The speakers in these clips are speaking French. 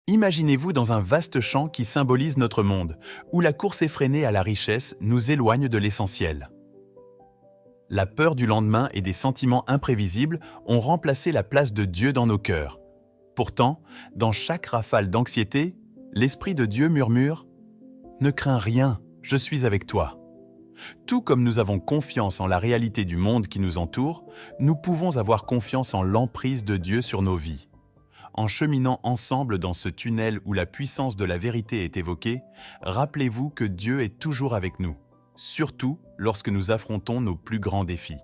Imaginez-vous dans un vaste champ qui symbolise notre monde, où la course effrénée à la richesse nous éloigne de l'essentiel. La peur du lendemain et des sentiments imprévisibles ont remplacé la place de Dieu dans nos cœurs. Pourtant, dans chaque rafale d'anxiété, l'Esprit de Dieu murmure « Ne crains rien, je suis avec toi ». Tout comme nous avons confiance en la réalité du monde qui nous entoure, nous pouvons avoir confiance en l'emprise de Dieu sur nos vies. En cheminant ensemble dans ce tunnel où la puissance de la vérité est évoquée, rappelez-vous que Dieu est toujours avec nous, surtout lorsque nous affrontons nos plus grands défis.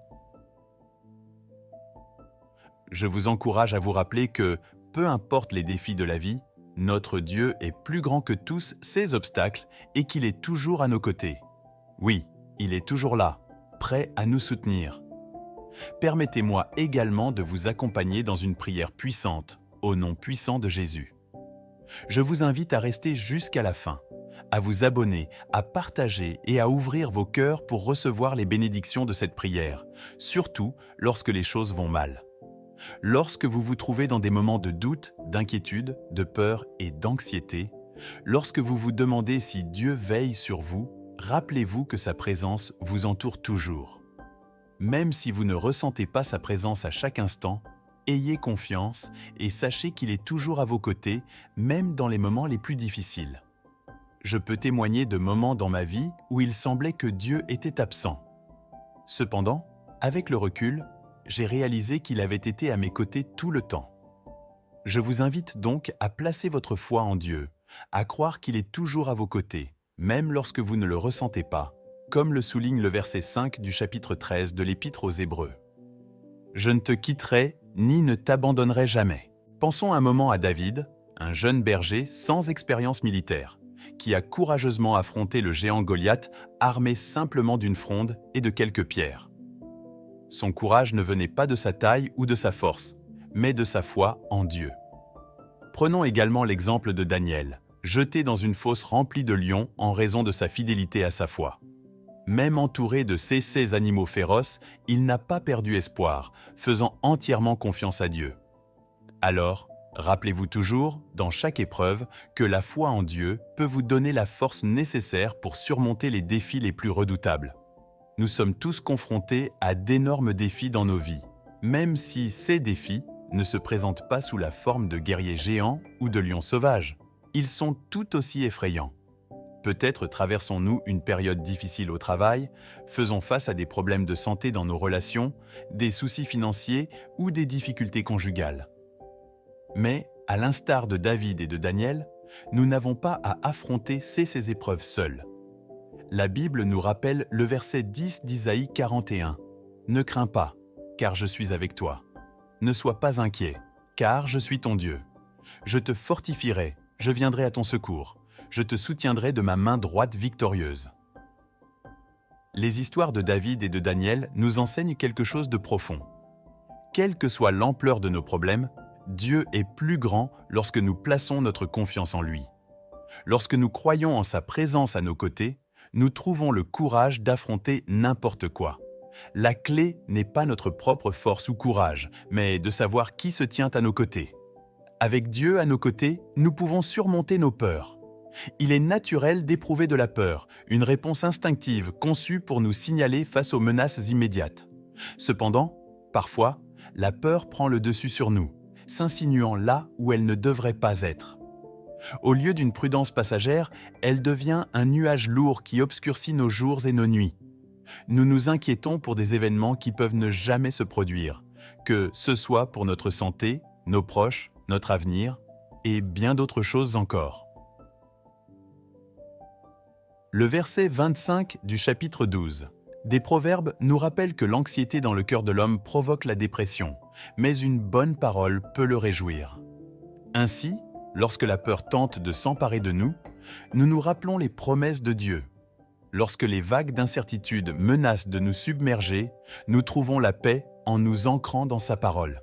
Je vous encourage à vous rappeler que, peu importe les défis de la vie, notre Dieu est plus grand que tous ces obstacles et qu'il est toujours à nos côtés. Oui, il est toujours là, prêt à nous soutenir. Permettez-moi également de vous accompagner dans une prière puissante, au nom puissant de Jésus. Je vous invite à rester jusqu'à la fin, à vous abonner, à partager et à ouvrir vos cœurs pour recevoir les bénédictions de cette prière, surtout lorsque les choses vont mal. Lorsque vous vous trouvez dans des moments de doute, d'inquiétude, de peur et d'anxiété, lorsque vous vous demandez si Dieu veille sur vous, rappelez-vous que sa présence vous entoure toujours. Même si vous ne ressentez pas sa présence à chaque instant, ayez confiance et sachez qu'il est toujours à vos côtés, même dans les moments les plus difficiles. Je peux témoigner de moments dans ma vie où il semblait que Dieu était absent. Cependant, avec le recul, j'ai réalisé qu'il avait été à mes côtés tout le temps. Je vous invite donc à placer votre foi en Dieu, à croire qu'il est toujours à vos côtés, même lorsque vous ne le ressentez pas, comme le souligne le verset 5 du chapitre 13 de l'Épître aux Hébreux. « Je ne te quitterai ni ne t'abandonnerai jamais ». Pensons un moment à David, un jeune berger sans expérience militaire, qui a courageusement affronté le géant Goliath armé simplement d'une fronde et de quelques pierres. Son courage ne venait pas de sa taille ou de sa force, mais de sa foi en Dieu. Prenons également l'exemple de Daniel, jeté dans une fosse remplie de lions en raison de sa fidélité à sa foi. Même entouré de ces animaux féroces, il n'a pas perdu espoir, faisant entièrement confiance à Dieu. Alors, rappelez-vous toujours, dans chaque épreuve, que la foi en Dieu peut vous donner la force nécessaire pour surmonter les défis les plus redoutables. Nous sommes tous confrontés à d'énormes défis dans nos vies, même si ces défis ne se présentent pas sous la forme de guerriers géants ou de lions sauvages. Ils sont tout aussi effrayants. Peut-être traversons-nous une période difficile au travail, faisons face à des problèmes de santé dans nos relations, des soucis financiers ou des difficultés conjugales. Mais, à l'instar de David et de Daniel, nous n'avons pas à affronter ces épreuves seuls. La Bible nous rappelle le verset 10 d'Isaïe 41. « Ne crains pas, car je suis avec toi. Ne sois pas inquiet, car je suis ton Dieu. Je te fortifierai, je viendrai à ton secours. Je te soutiendrai de ma main droite victorieuse. » Les histoires de David et de Daniel nous enseignent quelque chose de profond. Quelle que soit l'ampleur de nos problèmes, Dieu est plus grand lorsque nous plaçons notre confiance en lui. Lorsque nous croyons en sa présence à nos côtés, nous trouvons le courage d'affronter n'importe quoi. La clé n'est pas notre propre force ou courage, mais de savoir qui se tient à nos côtés. Avec Dieu à nos côtés, nous pouvons surmonter nos peurs. Il est naturel d'éprouver de la peur, une réponse instinctive conçue pour nous signaler face aux menaces immédiates. Cependant, parfois, la peur prend le dessus sur nous, s'insinuant là où elle ne devrait pas être. Au lieu d'une prudence passagère, elle devient un nuage lourd qui obscurcit nos jours et nos nuits. Nous nous inquiétons pour des événements qui peuvent ne jamais se produire, que ce soit pour notre santé, nos proches, notre avenir et bien d'autres choses encore. Le verset 25 du chapitre 12 des Proverbes nous rappelle que l'anxiété dans le cœur de l'homme provoque la dépression, mais une bonne parole peut le réjouir. Ainsi, lorsque la peur tente de s'emparer de nous, nous nous rappelons les promesses de Dieu. Lorsque les vagues d'incertitude menacent de nous submerger, nous trouvons la paix en nous ancrant dans sa parole.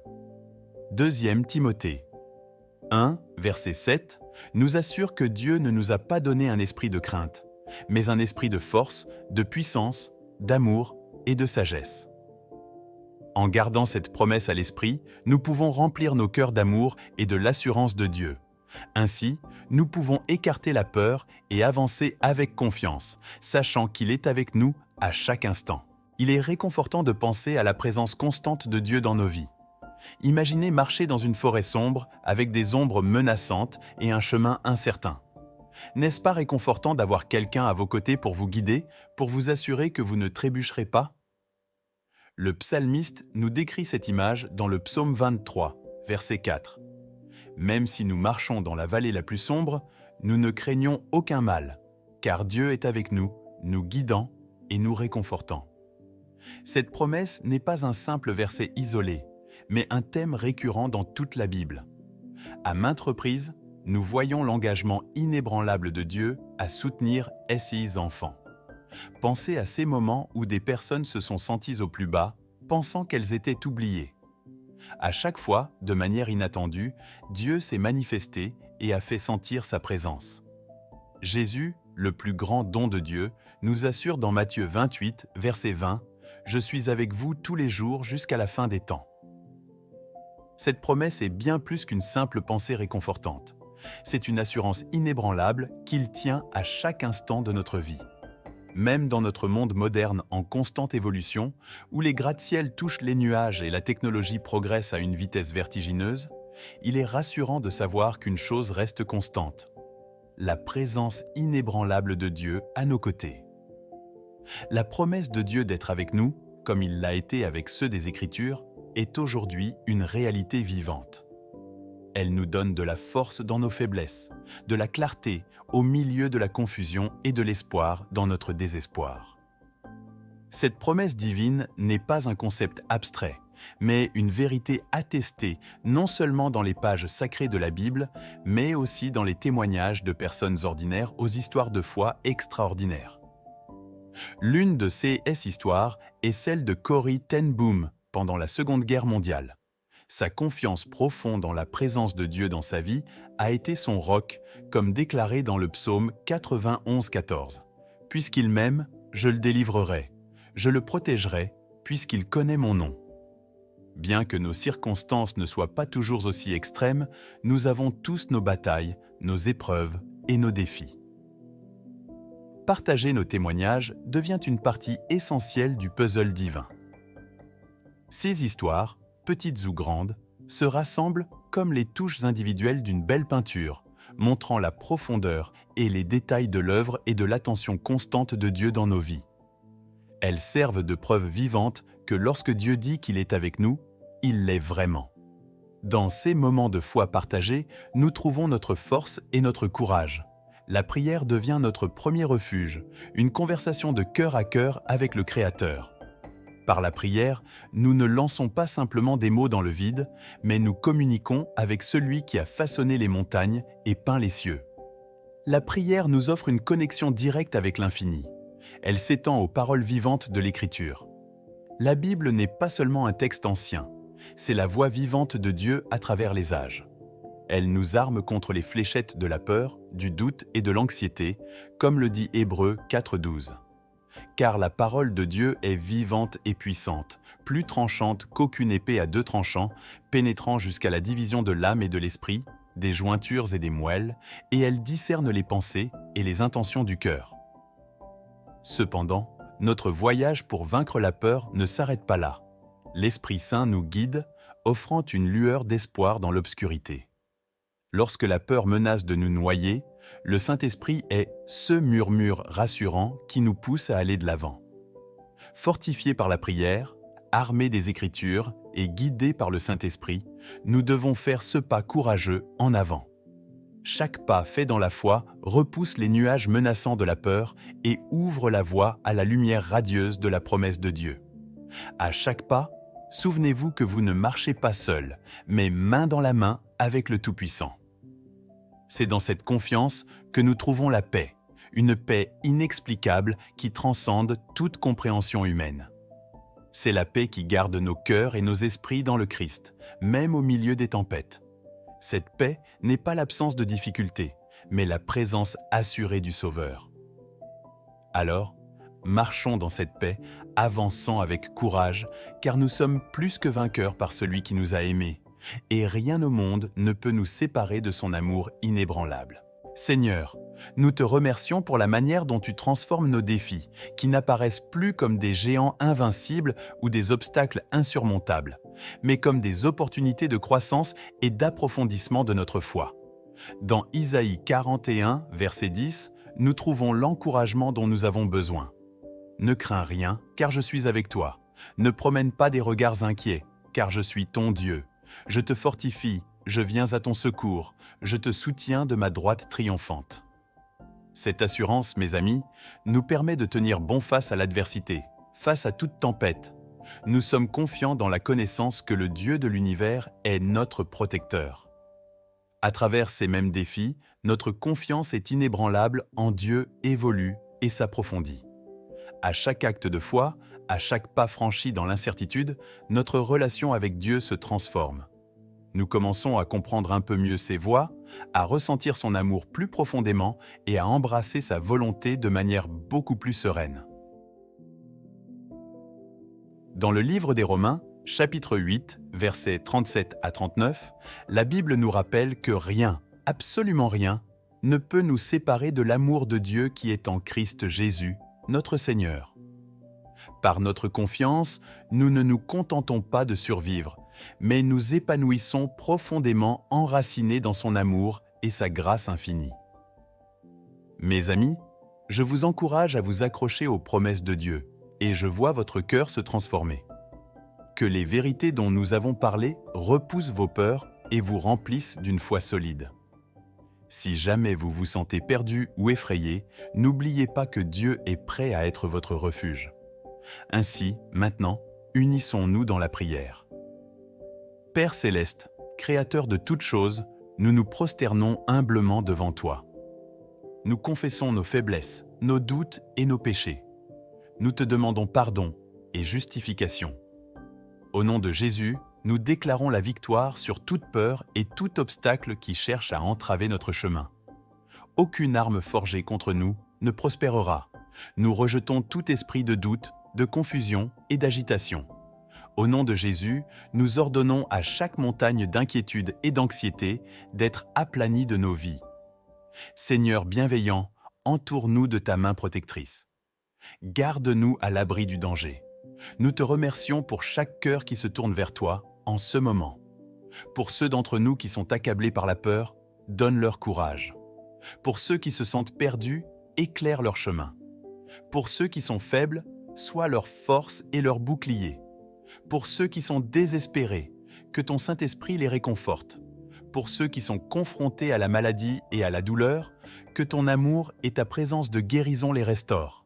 2 Timothée 1, verset 7, nous assure que Dieu ne nous a pas donné un esprit de crainte, mais un esprit de force, de puissance, d'amour et de sagesse. En gardant cette promesse à l'esprit, nous pouvons remplir nos cœurs d'amour et de l'assurance de Dieu, Ainsi, nous pouvons écarter la peur et avancer avec confiance, sachant qu'il est avec nous à chaque instant. Il est réconfortant de penser à la présence constante de Dieu dans nos vies. Imaginez marcher dans une forêt sombre avec des ombres menaçantes et un chemin incertain. N'est-ce pas réconfortant d'avoir quelqu'un à vos côtés pour vous guider, pour vous assurer que vous ne trébucherez pas? Le psalmiste nous décrit cette image dans le psaume 23, verset 4. Même si nous marchons dans la vallée la plus sombre, nous ne craignons aucun mal, car Dieu est avec nous, nous guidant et nous réconfortant. Cette promesse n'est pas un simple verset isolé, mais un thème récurrent dans toute la Bible. À maintes reprises, nous voyons l'engagement inébranlable de Dieu à soutenir ses enfants. Pensez à ces moments où des personnes se sont senties au plus bas, pensant qu'elles étaient oubliées. À chaque fois, de manière inattendue, Dieu s'est manifesté et a fait sentir sa présence. Jésus, le plus grand don de Dieu, nous assure dans Matthieu 28, verset 20, « Je suis avec vous tous les jours jusqu'à la fin des temps ». Cette promesse est bien plus qu'une simple pensée réconfortante. C'est une assurance inébranlable qu'il tient à chaque instant de notre vie. Même dans notre monde moderne en constante évolution, où les gratte-ciels touchent les nuages et la technologie progresse à une vitesse vertigineuse, il est rassurant de savoir qu'une chose reste constante: la présence inébranlable de Dieu à nos côtés. La promesse de Dieu d'être avec nous, comme il l'a été avec ceux des Écritures, est aujourd'hui une réalité vivante. Elle nous donne de la force dans nos faiblesses, de la clarté au milieu de la confusion et de l'espoir dans notre désespoir. Cette promesse divine n'est pas un concept abstrait, mais une vérité attestée non seulement dans les pages sacrées de la Bible, mais aussi dans les témoignages de personnes ordinaires aux histoires de foi extraordinaires. L'une de ces histoires est celle de Corrie ten Boom pendant la Seconde Guerre mondiale. Sa confiance profonde en la présence de Dieu dans sa vie a été son roc, comme déclaré dans le psaume 91,14. « Puisqu'il m'aime, je le délivrerai, je le protégerai, puisqu'il connaît mon nom. » Bien que nos circonstances ne soient pas toujours aussi extrêmes, nous avons tous nos batailles, nos épreuves et nos défis. Partager nos témoignages devient une partie essentielle du puzzle divin. Ces histoires, petites ou grandes, se rassemblent comme les touches individuelles d'une belle peinture, montrant la profondeur et les détails de l'œuvre et de l'attention constante de Dieu dans nos vies. Elles servent de preuve vivante que lorsque Dieu dit qu'il est avec nous, il l'est vraiment. Dans ces moments de foi partagés, nous trouvons notre force et notre courage. La prière devient notre premier refuge, une conversation de cœur à cœur avec le Créateur. Par la prière, nous ne lançons pas simplement des mots dans le vide, mais nous communiquons avec celui qui a façonné les montagnes et peint les cieux. La prière nous offre une connexion directe avec l'infini. Elle s'étend aux paroles vivantes de l'Écriture. La Bible n'est pas seulement un texte ancien, c'est la voix vivante de Dieu à travers les âges. Elle nous arme contre les fléchettes de la peur, du doute et de l'anxiété, comme le dit Hébreux 4,12. Car la parole de Dieu est vivante et puissante, plus tranchante qu'aucune épée à deux tranchants, pénétrant jusqu'à la division de l'âme et de l'esprit, des jointures et des moelles, et elle discerne les pensées et les intentions du cœur. Cependant, notre voyage pour vaincre la peur ne s'arrête pas là. L'Esprit Saint nous guide, offrant une lueur d'espoir dans l'obscurité. Lorsque la peur menace de nous noyer, le Saint-Esprit est ce murmure rassurant qui nous pousse à aller de l'avant. Fortifiés par la prière, armés des Écritures et guidés par le Saint-Esprit, nous devons faire ce pas courageux en avant. Chaque pas fait dans la foi repousse les nuages menaçants de la peur et ouvre la voie à la lumière radieuse de la promesse de Dieu. À chaque pas, souvenez-vous que vous ne marchez pas seul, mais main dans la main avec le Tout-Puissant. C'est dans cette confiance que nous trouvons la paix, une paix inexplicable qui transcende toute compréhension humaine. C'est la paix qui garde nos cœurs et nos esprits dans le Christ, même au milieu des tempêtes. Cette paix n'est pas l'absence de difficultés, mais la présence assurée du Sauveur. Alors, marchons dans cette paix, avançant avec courage, car nous sommes plus que vainqueurs par celui qui nous a aimés, et rien au monde ne peut nous séparer de son amour inébranlable. Seigneur, nous te remercions pour la manière dont tu transformes nos défis, qui n'apparaissent plus comme des géants invincibles ou des obstacles insurmontables, mais comme des opportunités de croissance et d'approfondissement de notre foi. Dans Isaïe 41, verset 10, nous trouvons l'encouragement dont nous avons besoin. Ne crains rien, car je suis avec toi. Ne promène pas des regards inquiets, car je suis ton Dieu. Je te fortifie, je viens à ton secours, je te soutiens de ma droite triomphante. Cette assurance, mes amis, nous permet de tenir bon face à l'adversité, face à toute tempête. Nous sommes confiants dans la connaissance que le Dieu de l'univers est notre protecteur. À travers ces mêmes défis, notre confiance est inébranlable en Dieu évolue et s'approfondit. À chaque acte de foi, à chaque pas franchi dans l'incertitude, notre relation avec Dieu se transforme. Nous commençons à comprendre un peu mieux ses voies, à ressentir son amour plus profondément et à embrasser sa volonté de manière beaucoup plus sereine. Dans le livre des Romains, chapitre 8, versets 37 à 39, la Bible nous rappelle que rien, absolument rien, ne peut nous séparer de l'amour de Dieu qui est en Christ Jésus, notre Seigneur. Par notre confiance, nous ne nous contentons pas de survivre, mais nous épanouissons profondément enracinés dans son amour et sa grâce infinie. Mes amis, je vous encourage à vous accrocher aux promesses de Dieu, et je vois votre cœur se transformer. Que les vérités dont nous avons parlé repoussent vos peurs et vous remplissent d'une foi solide. Si jamais vous vous sentez perdu ou effrayé, n'oubliez pas que Dieu est prêt à être votre refuge. Ainsi, maintenant, unissons-nous dans la prière. Père céleste, Créateur de toutes choses, nous nous prosternons humblement devant toi. Nous confessons nos faiblesses, nos doutes et nos péchés. Nous te demandons pardon et justification. Au nom de Jésus, nous déclarons la victoire sur toute peur et tout obstacle qui cherche à entraver notre chemin. Aucune arme forgée contre nous ne prospérera. Nous rejetons tout esprit de doute, de confusion et d'agitation. Au nom de Jésus, nous ordonnons à chaque montagne d'inquiétude et d'anxiété d'être aplanie de nos vies. Seigneur bienveillant, entoure-nous de ta main protectrice. Garde-nous à l'abri du danger. Nous te remercions pour chaque cœur qui se tourne vers toi en ce moment. Pour ceux d'entre nous qui sont accablés par la peur, donne-leur courage. Pour ceux qui se sentent perdus, éclaire leur chemin. Pour ceux qui sont faibles, sois leur force et leur bouclier. Pour ceux qui sont désespérés, que ton Saint-Esprit les réconforte. Pour ceux qui sont confrontés à la maladie et à la douleur, que ton amour et ta présence de guérison les restaurent.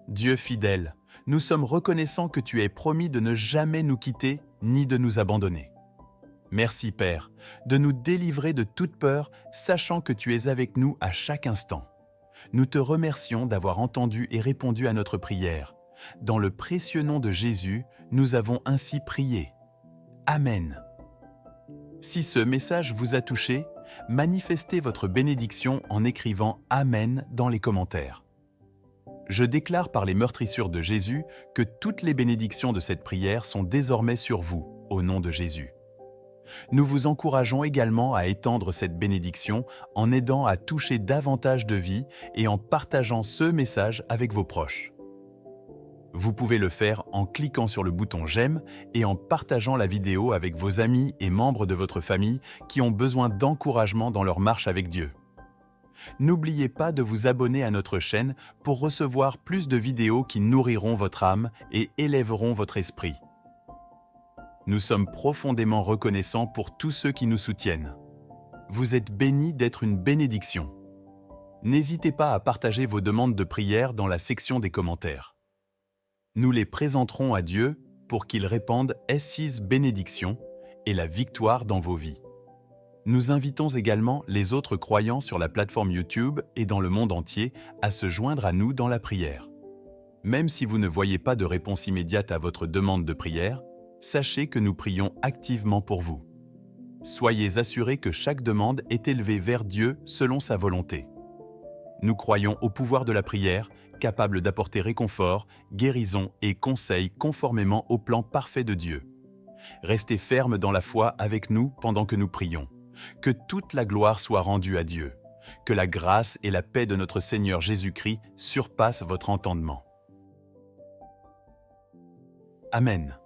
Dieu fidèle, nous sommes reconnaissants que tu aies promis de ne jamais nous quitter ni de nous abandonner. Merci Père, de nous délivrer de toute peur, sachant que tu es avec nous à chaque instant. Nous te remercions d'avoir entendu et répondu à notre prière. Dans le précieux nom de Jésus, nous avons ainsi prié. Amen. Si ce message vous a touché, manifestez votre bénédiction en écrivant « Amen » dans les commentaires. Je déclare par les meurtrissures de Jésus que toutes les bénédictions de cette prière sont désormais sur vous, au nom de Jésus. Nous vous encourageons également à étendre cette bénédiction en aidant à toucher davantage de vies et en partageant ce message avec vos proches. Vous pouvez le faire en cliquant sur le bouton « J'aime » et en partageant la vidéo avec vos amis et membres de votre famille qui ont besoin d'encouragement dans leur marche avec Dieu. N'oubliez pas de vous abonner à notre chaîne pour recevoir plus de vidéos qui nourriront votre âme et élèveront votre esprit. Nous sommes profondément reconnaissants pour tous ceux qui nous soutiennent. Vous êtes bénis d'être une bénédiction. N'hésitez pas à partager vos demandes de prière dans la section des commentaires. Nous les présenterons à Dieu pour qu'il répande S6 bénédictions et la victoire dans vos vies. Nous invitons également les autres croyants sur la plateforme YouTube et dans le monde entier à se joindre à nous dans la prière. Même si vous ne voyez pas de réponse immédiate à votre demande de prière, sachez que nous prions activement pour vous. Soyez assurés que chaque demande est élevée vers Dieu selon sa volonté. Nous croyons au pouvoir de la prière, capable d'apporter réconfort, guérison et conseil conformément au plan parfait de Dieu. Restez fermes dans la foi avec nous pendant que nous prions. Que toute la gloire soit rendue à Dieu. Que la grâce et la paix de notre Seigneur Jésus-Christ surpassent votre entendement. Amen.